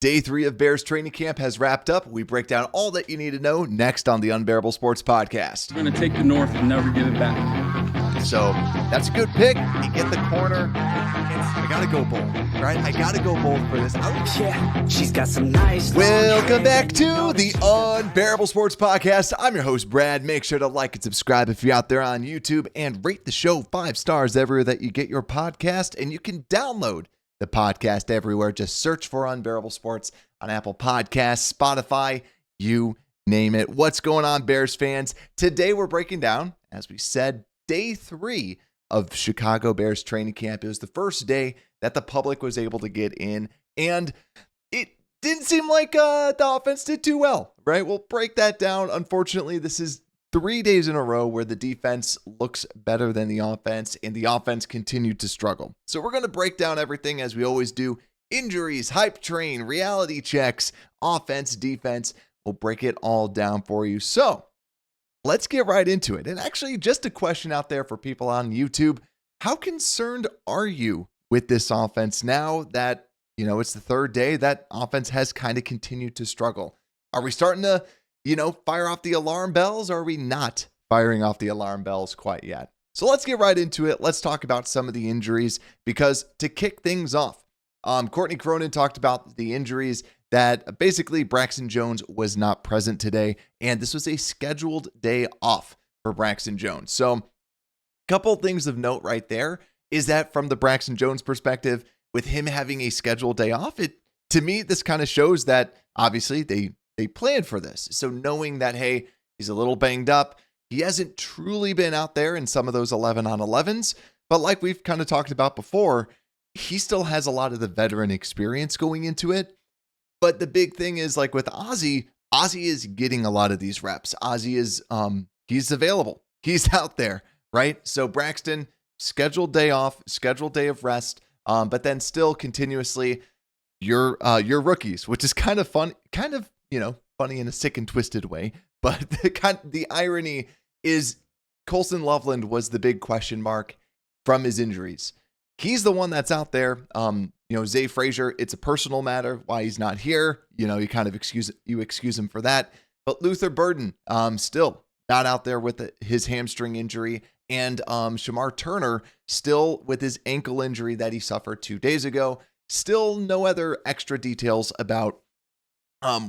Day 3 of Bears training camp has wrapped up. We break down all that you need to know next on the Unbearable Sports Podcast. We're going to take the North and never give it back. So that's a good pick. You get the corner. I got to go bold, right? I got to go bold for this. Yeah, she's got some nice. Welcome back to the Unbearable Sports Podcast. I'm your host, Brad. Make sure to like and subscribe if you're out there on YouTube and rate the show 5 stars everywhere that you get your podcast. And you can download the podcast everywhere. Just search for Unbearable Sports on Apple Podcasts, Spotify, you name it. What's going on, Bears fans? Today we're breaking down, as we said, Day 3 of Chicago Bears training camp. It was the first day that the public was able to get in, and it didn't seem like the offense did too well, right? We'll break that down. Unfortunately, this is 3 days in a row where the defense looks better than the offense, and the offense continued to struggle. So we're going to break down everything as we always do. Injuries, hype train, reality checks, offense, defense. We'll break it all down for you. So let's get right into it. And actually, just a question out there for people on YouTube. How concerned are you with this offense now that, it's the third day that offense has kind of continued to struggle? Are we starting to, fire off the alarm bells? Or are we not firing off the alarm bells quite yet? So let's get right into it. Let's talk about some of the injuries, because to kick things off, Courtney Cronin talked about the injuries that basically Braxton Jones was not present today, and this was a scheduled day off for Braxton Jones. So a couple things of note right there is that from the Braxton Jones perspective, with him having a scheduled day off, to me, this kind of shows that obviously they planned for this. So knowing that, hey, he's a little banged up, he hasn't truly been out there in some of those 11-on-11s, but like we've kind of talked about before, he still has a lot of the veteran experience going into it. But the big thing is, like with Ozzie is getting a lot of these reps. Ozzie is, he's available. He's out there, right? So Braxton, scheduled day off, scheduled day of rest, but then still continuously your rookies, which is kind of fun, funny in a sick and twisted way. But the irony is Colson Loveland was the big question mark from his injuries. He's the one that's out there. Zay Frazier, it's a personal matter why he's not here. You kind of excuse him for that. But Luther Burden, still not out there with his hamstring injury. And Shamar Turner, still with his ankle injury that he suffered 2 days ago. Still no other extra details about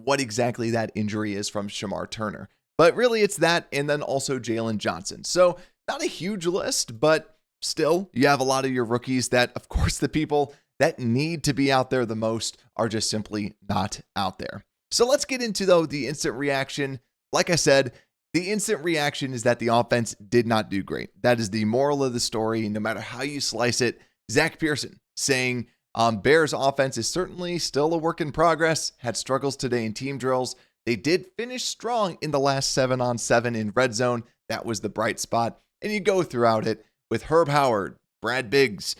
what exactly that injury is from Shamar Turner. But really it's that, and then also Jalen Johnson. So not a huge list, but still, you have a lot of your rookies that, of course, the people that need to be out there the most are just simply not out there. So let's get into, though, the instant reaction. Like I said, the instant reaction is that the offense did not do great. That is the moral of the story, no matter how you slice it. Zach Pearson saying Bears offense is certainly still a work in progress, had struggles today in team drills. They did finish strong in the last 7-on-7 in red zone. That was the bright spot. And you go throughout it. With Herb Howard, Brad Biggs,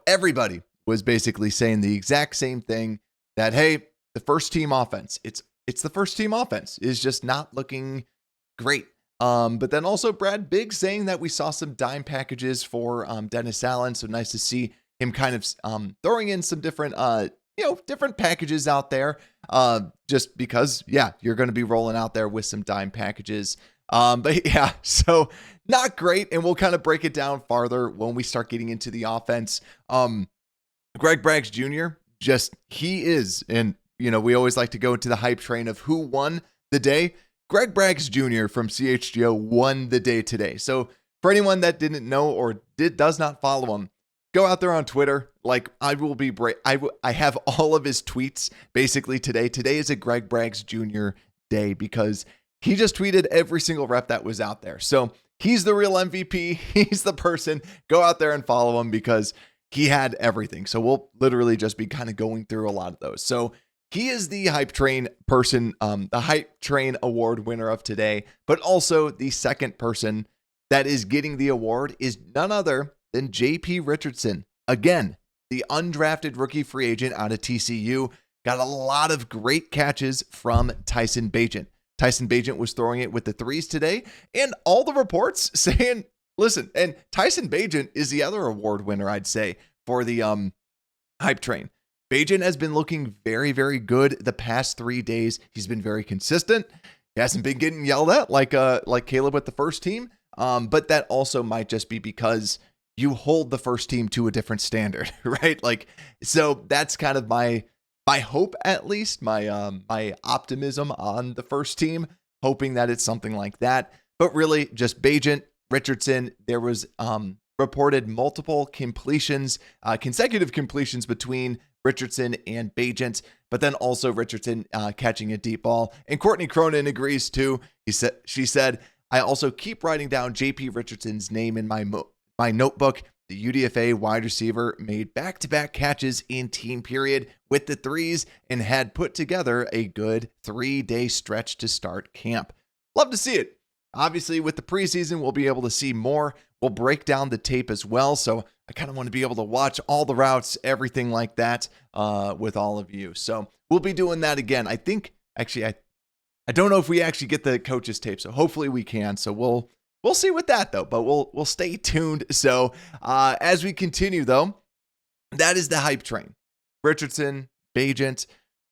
everybody was basically saying the exact same thing, that, hey, the first team offense, it's the first team offense is just not looking great. But then also Brad Biggs saying that we saw some dime packages for Dennis Allen. So nice to see him kind of throwing in some different, different packages out there, just because, you're going to be rolling out there with some dime packages. But yeah, so not great. And we'll kind of break it down farther when we start getting into the offense. Greg Braggs Jr., he is, and, we always like to go into the hype train of who won the day. Greg Braggs Jr. from CHGO won the day today. So for anyone that didn't know or does not follow him, go out there on Twitter. Like, I will be I have all of his tweets basically today. Today is a Greg Braggs Jr. day because he just tweeted every single rep that was out there. So he's the real MVP. He's the person. Go out there and follow him because he had everything. So we'll literally just be kind of going through a lot of those. So he is the hype train person, the hype train award winner of today, but also the second person that is getting the award is none other than JP Richardson. Again, the undrafted rookie free agent out of TCU, got a lot of great catches from Tyson Bagent. Tyson Bagent was throwing it with the threes today, and all the reports saying, listen, and Tyson Bagent is the other award winner, I'd say, for the hype train. Bajan has been looking very, very good the past 3 days. He's been very consistent. He hasn't been getting yelled at like Caleb with the first team. But that also might just be because you hold the first team to a different standard, right? Like, so that's kind of my hope, at least my optimism on the first team, hoping that it's something like that. But really, just Bajan, Richardson. There was reported multiple completions, consecutive completions between Richardson and Bajent, but then also Richardson catching a deep ball. And Courtney Cronin agrees too. She said, I also keep writing down JP Richardson's name in my notebook. The UDFA wide receiver made back-to-back catches in team period with the threes and had put together a good 3-day stretch to start camp. Love to see it. Obviously, with the preseason, we'll be able to see more. We'll break down the tape as well. So I kind of want to be able to watch all the routes, everything like that with all of you. So we'll be doing that again. I think, actually, I don't know if we actually get the coaches tape. So hopefully we can. So we'll see with that, though. But we'll stay tuned. So as we continue, though, that is the hype train. Richardson, Bajent.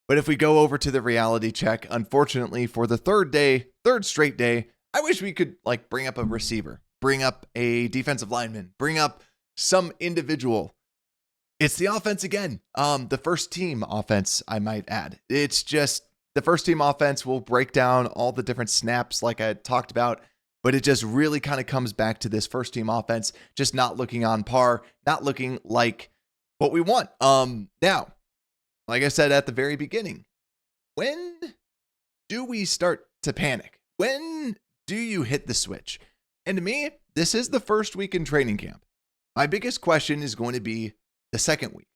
But if we go over to the reality check, unfortunately, for the third straight day, I wish we could like bring up a receiver, bring up a defensive lineman, bring up some individual. It's the offense again. The first team offense, I might add. It's just the first team offense will break down all the different snaps like I talked about, but it just really kind of comes back to this first team offense just not looking on par, not looking like what we want. Now, like I said at the very beginning, when do we start to panic? When do you hit the switch? And to me, this is the first week in training camp. My biggest question is going to be the second week.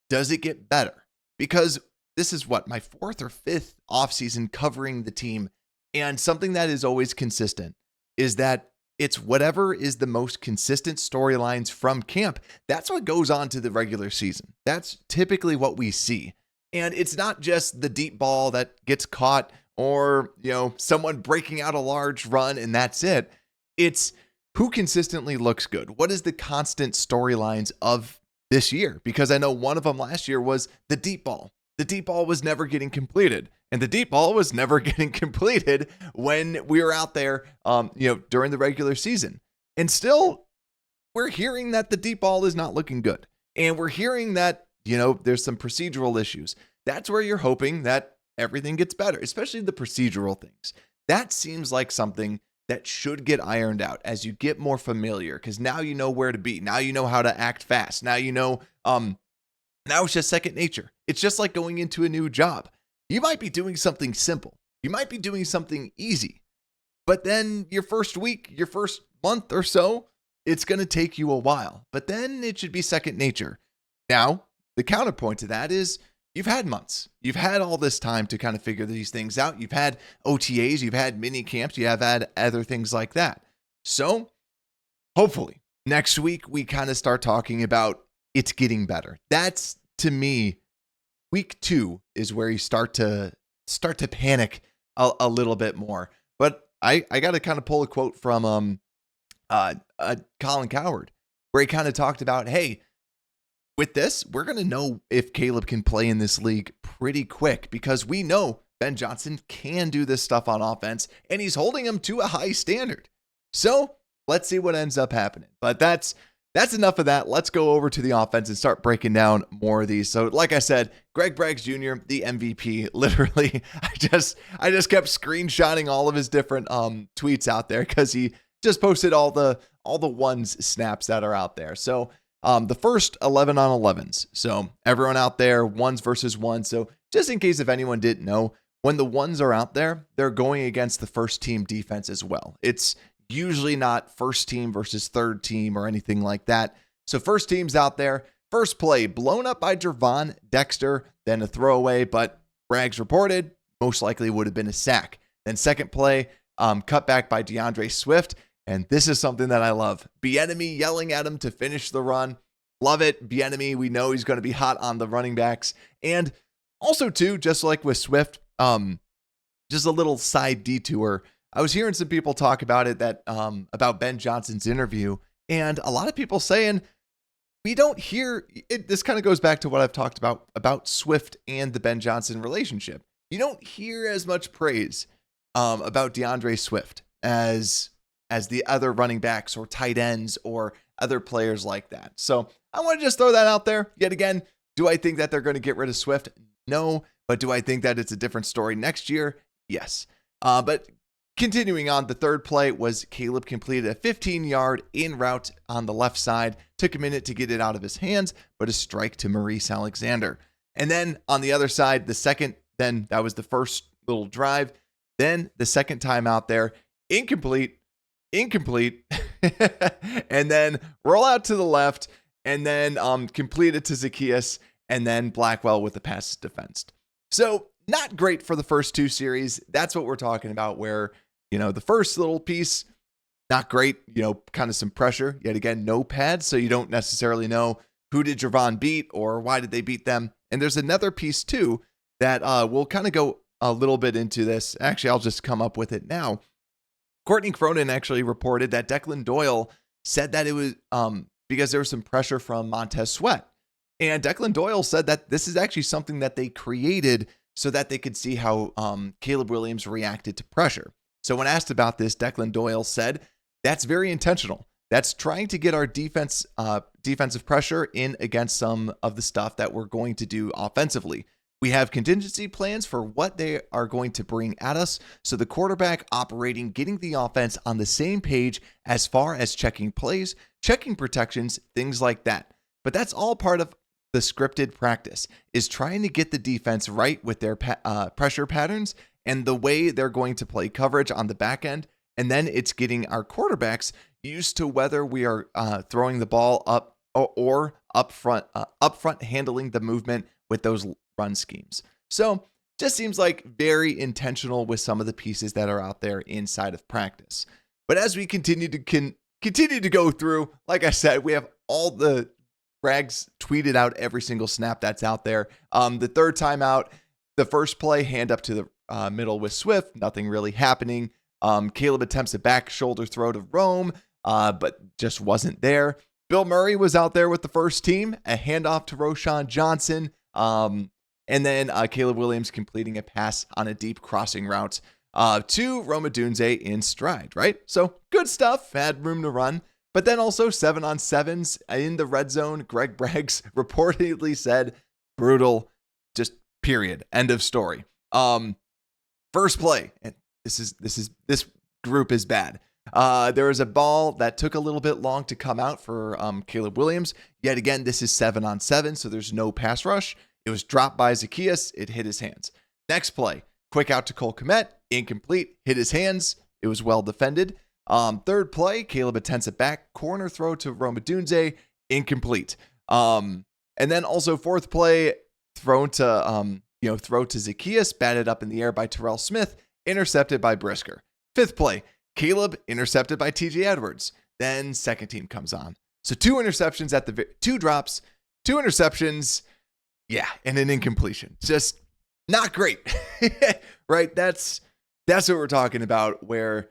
Does it get better? Because this is my 4th or 5th offseason covering the team. And something that is always consistent is that it's whatever is the most consistent storylines from camp. That's what goes on to the regular season. That's typically what we see. And it's not just the deep ball that gets caught or, someone breaking out a large run and that's it. It's who consistently looks good. What is the constant storylines of this year? Because I know one of them last year was the deep ball. The deep ball was never getting completed. And the deep ball was never getting completed when we were out there, during the regular season. And still, we're hearing that the deep ball is not looking good. And we're hearing that, there's some procedural issues. That's where you're hoping that everything gets better, especially the procedural things. That seems like something that should get ironed out as you get more familiar, because now you know where to be. Now you know how to act fast. Now now it's just second nature. It's just like going into a new job. You might be doing something simple. You might be doing something easy. But then your first week, your first month or so, it's going to take you a while. But then it should be second nature. Now, the counterpoint to that is you've had months. You've had all this time to kind of figure these things out. You've had OTAs, you've had mini camps, you have had other things like that. So hopefully next week we kind of start talking about it's getting better. That's, to me, week 2 is where you start to panic a little bit more. But I got to kind of pull a quote from Colin Cowherd, where he kind of talked about, hey, with this, we're going to know if Caleb can play in this league pretty quick, because we know Ben Johnson can do this stuff on offense and he's holding him to a high standard. So let's see what ends up happening. But that's enough of that. Let's go over to the offense and start breaking down more of these. So like I said, Greg Braggs Jr., the MVP, literally, I just kept screenshotting all of his different tweets out there because he just posted all the ones snaps that are out there. So the first 11 on 11s. So everyone out there, ones versus ones. So just in case if anyone didn't know, when the ones are out there, they're going against the first team defense as well. It's usually not first team versus third team or anything like that. So first team's out there. First play blown up by Jervon Dexter, then a throwaway, but Braggs reported most likely would have been a sack. Then second play, cut back by DeAndre Swift. And this is something that I love. Bieniemy yelling at him to finish the run. Love it. Bieniemy, we know he's going to be hot on the running backs. And also, too, just like with Swift, just a little side detour. I was hearing some people talk about it, that about Ben Johnson's interview. And a lot of people saying we don't hear it. This kind of goes back to what I've talked about Swift and the Ben Johnson relationship. You don't hear as much praise about DeAndre Swift as the other running backs or tight ends or other players like that. So I want to just throw that out there yet again. Do I think that they're going to get rid of Swift? No. But do I think that it's a different story next year? Yes. But continuing on, the third play was Caleb completed a 15-yard in route on the left side. Took a minute to get it out of his hands, but a strike to Maurice Alexander. And then on the other side, then that was the first little drive. Then the second time out there, incomplete, and then roll out to the left, and then complete it to Zacchaeus, and then Blackwell with the pass defensed. So not great for the first two series. That's what we're talking about, where, the first little piece, not great, kind of some pressure. Yet again, no pads, so you don't necessarily know who did Javon beat or why did they beat them. And there's another piece too that we'll kind of go a little bit into this. Actually, I'll just come up with it now. Courtney Cronin actually reported that Declan Doyle said that it was because there was some pressure from Montez Sweat. And Declan Doyle said that this is actually something that they created so that they could see how Caleb Williams reacted to pressure. So when asked about this, Declan Doyle said, that's very intentional. That's trying to get our defensive pressure in against some of the stuff that we're going to do offensively. We have contingency plans for what they are going to bring at us. So the quarterback operating, getting the offense on the same page as far as checking plays, checking protections, things like that. But that's all part of the scripted practice, is trying to get the defense right with their pressure patterns and the way they're going to play coverage on the back end. And then it's getting our quarterbacks used to whether we are throwing the ball up or up front handling the movement with those run schemes. So just seems like very intentional with some of the pieces that are out there inside of practice. But as we continue to go through, like I said, we have all the Brags tweeted out every single snap that's out there. The third time out, the first play, hand up to the middle with Swift, nothing really happening. Caleb attempts a back shoulder throw to Rome, but just wasn't there. Bill Murray was out there with the first team, a handoff to Roschon Johnson, and then Caleb Williams completing a pass on a deep crossing route to Rome Odunze in stride, right? So good stuff, had room to run. But then also 7-on-7s in the red zone. Greg Braggs reportedly said, brutal, just period, end of story. First play, and this group is bad. There was a ball that took a little bit long to come out for Caleb Williams. Yet again, this is 7-on-7, so there's no pass rush. It was dropped by Zacchaeus. It hit his hands. Next play, quick out to Cole Kmet, incomplete, hit his hands. It was well defended. Third play, Caleb attempts a back corner throw to Rome Odunze, incomplete. And then also fourth play, throw to Zacchaeus, batted up in the air by Terrell Smith, intercepted by Brisker. Fifth play, Caleb intercepted by TJ Edwards. Then second team comes on. So two interceptions two drops, two interceptions, and an incompletion. Just not great, right? That's what we're talking about, where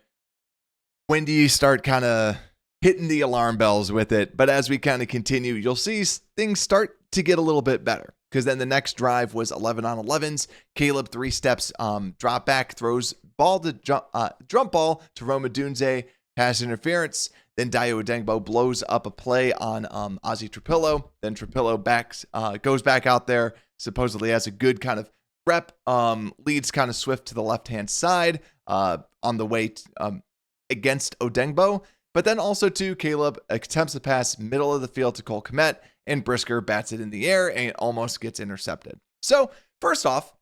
when do you start kind of hitting the alarm bells with it? But as we kind of continue, you'll see things start to get a little bit better, because then the next drive was 11-on-11s. Caleb 3 steps, drop back, throws ball to jump ball to Rome Odunze, pass interference. Then Dayo Odengbo blows up a play on Ozzie Trapillo. Then Trapillo goes back out there, supposedly has a good kind of rep, leads kind of Swift to the left-hand side on the way against Odengbo. But then also to Caleb attempts to pass middle of the field to Cole Kmet, and Brisker bats it in the air and it almost gets intercepted. So first off,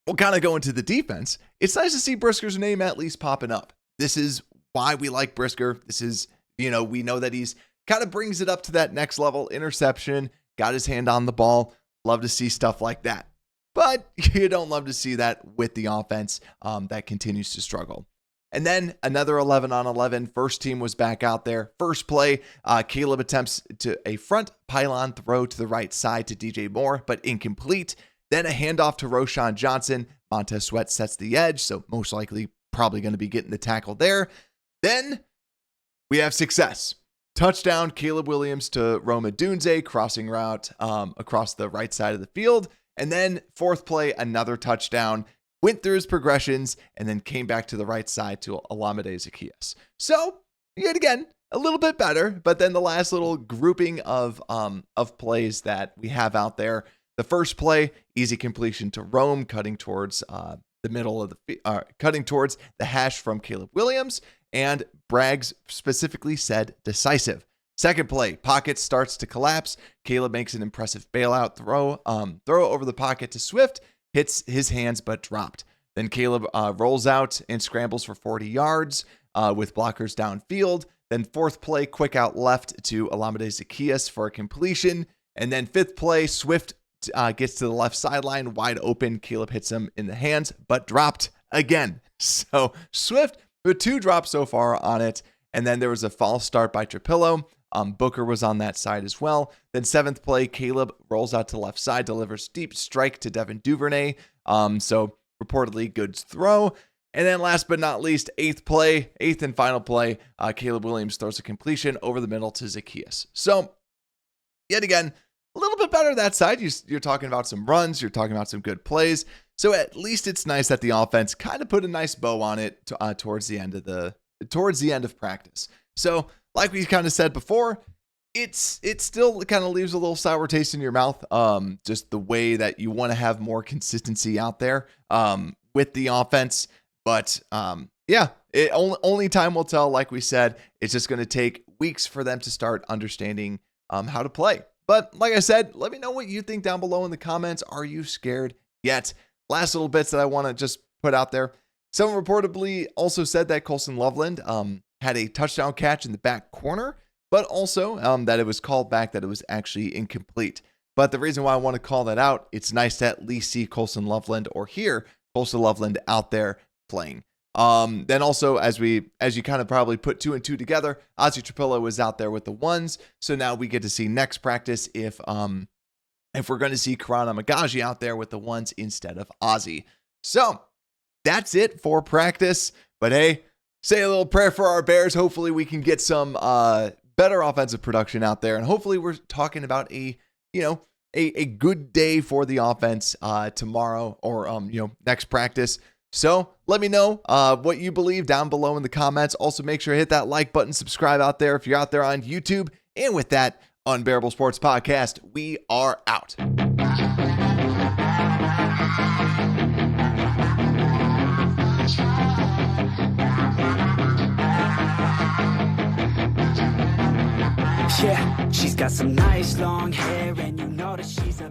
we'll kind of go into the defense. It's nice to see Brisker's name at least popping up. This is why we like Brisker. This is, we know that he's kind of brings it up to that next level. Interception, got his hand on the ball. Love to see stuff like that. But you don't love to see that with the offense that continues to struggle. And then another 11-on-11. First team was back out there. First play, Caleb attempts to a front pylon throw to the right side to DJ Moore, but incomplete. Then a handoff to Roschon Johnson. Montez Sweat sets the edge, so most likely probably going to be getting the tackle there. Then we have success. Touchdown, Caleb Williams to Roma Dunze, crossing route across the right side of the field. And then fourth play, another touchdown, went through his progressions, and then came back to the right side to Olamide Zaccheaus. So, yet again, a little bit better, but then the last little grouping of plays that we have out there. The first play, easy completion to Rome, cutting towards the middle of the cutting towards the hash from Caleb Williams, and Braggs specifically said decisive. Second play, pocket starts to collapse. Caleb makes an impressive bailout throw over the pocket to Swift, hits his hands but dropped. Then Caleb rolls out and scrambles for 40 yards with blockers downfield. Then fourth play, quick out left to Olamide Zaccheaus for a completion. And then fifth play, Swift gets to the left sideline, wide open. Caleb hits him in the hands, but dropped again. So Swift with 2 drops so far on it. And then there was a false start by Trapillo. Booker was on that side as well. Then seventh play, Caleb rolls out to the left side, delivers deep strike to Devin Duvernay. So reportedly good throw. And then last but not least, eighth and final play, Caleb Williams throws a completion over the middle to Zaccheaus. So yet again, a little bit better that side. You're talking about some runs. You're talking about some good plays. So at least it's nice that the offense kind of put a nice bow on it towards the end of practice. So like we kind of said before, it still kind of leaves a little sour taste in your mouth. Just the way that you want to have more consistency out there with the offense. But only time will tell. Like we said, it's just going to take weeks for them to start understanding how to play. But like I said, let me know what you think down below in the comments. Are you scared yet? Last little bits that I want to just put out there. Someone reportedly also said that Colson Loveland had a touchdown catch in the back corner, but also that it was called back, that it was actually incomplete. But the reason why I want to call that out, it's nice to at least see Colson Loveland or hear Colson Loveland out there playing. Then also, as you kind of probably put 2 and 2 together, Ozzy Trapillo was out there with the ones. So now we get to see next practice if we're going to see Karan Amagaji out there with the ones instead of Ozzy. So that's it for practice. But hey, say a little prayer for our Bears. Hopefully we can get some better offensive production out there. And hopefully we're talking about a good day for the offense tomorrow or next practice. So let me know what you believe down below in the comments. Also, make sure to hit that like button, subscribe out there if you're out there on YouTube. And with that, Unbearable Sports Podcast, we are out. Yeah, she's got some nice long hair, and you know that she's a